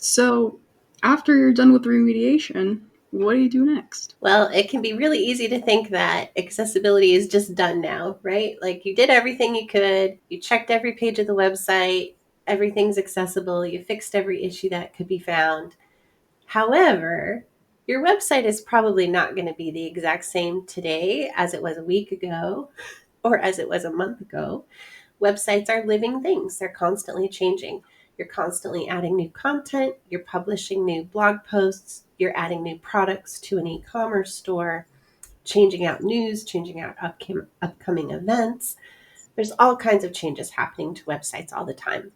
So, after you're done with remediation, what do you do next? Well, it can be really easy to think that accessibility is just done now, right? Like you did everything you could, you checked every page of the website, everything's accessible, you fixed every issue that could be found. However, your website is probably not going to be the exact same today as it was a week ago or as it was a month ago. Websites are living things, they're constantly changing. You're constantly adding new content, you're publishing new blog posts, you're adding new products to an e commerce store, changing out news, changing out upcoming events. There's all kinds of changes happening to websites all the time.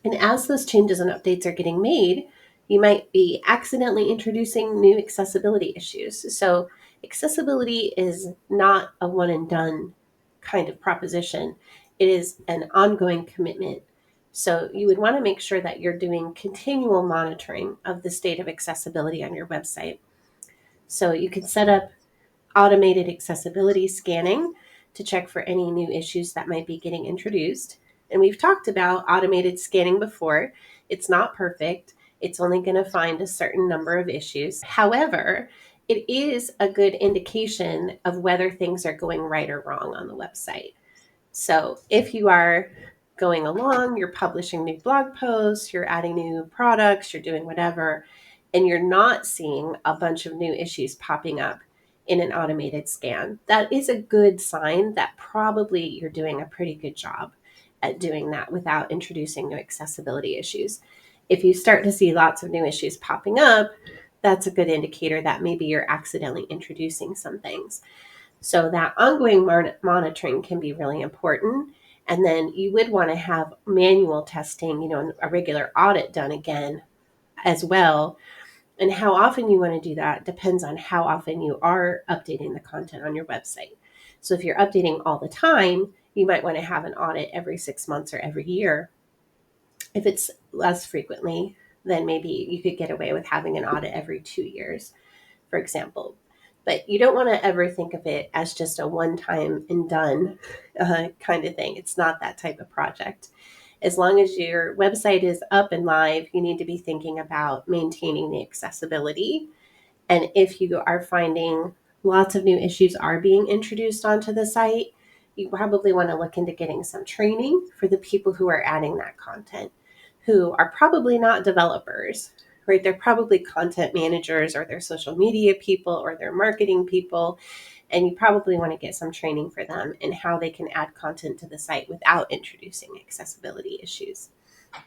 And as those changes and updates are getting made, you might be accidentally introducing new accessibility issues. So, accessibility is not a one and done kind of proposition, it is an ongoing commitment. So, you would want to make sure that you're doing continual monitoring of the state of accessibility on your website. So, you can set up automated accessibility scanning to check for any new issues that might be getting introduced. And we've talked about automated scanning before. It's not perfect, it's only going to find a certain number of issues. However, it is a good indication of whether things are going right or wrong on the website. So if you are going along, you're publishing new blog posts, you're adding new products, you're doing whatever, and you're not seeing a bunch of new issues popping up in an automated scan, that is a good sign that probably you're doing a pretty good job at doing that without introducing new accessibility issues. If you start to see lots of new issues popping up, that's a good indicator that maybe you're accidentally introducing some things. So that ongoing monitoring can be really important. And then you would want to have manual testing, a regular audit done again as well. And how often you want to do that depends on how often you are updating the content on your website. So if you're updating all the time, you might want to have an audit every 6 months or every year. If it's less frequently, then maybe you could get away with having an audit every 2 years, for example. But you don't want to ever think of it as just a one time and done kind of thing. It's not that type of project. As long as your website is up and live, you need to be thinking about maintaining the accessibility. And if you are finding lots of new issues are being introduced onto the site, you probably want to look into getting some training for the people who are adding that content, who are probably not developers, right? They're probably content managers or they're social media people or they're marketing people. And you probably want to get some training for them in how they can add content to the site without introducing accessibility issues.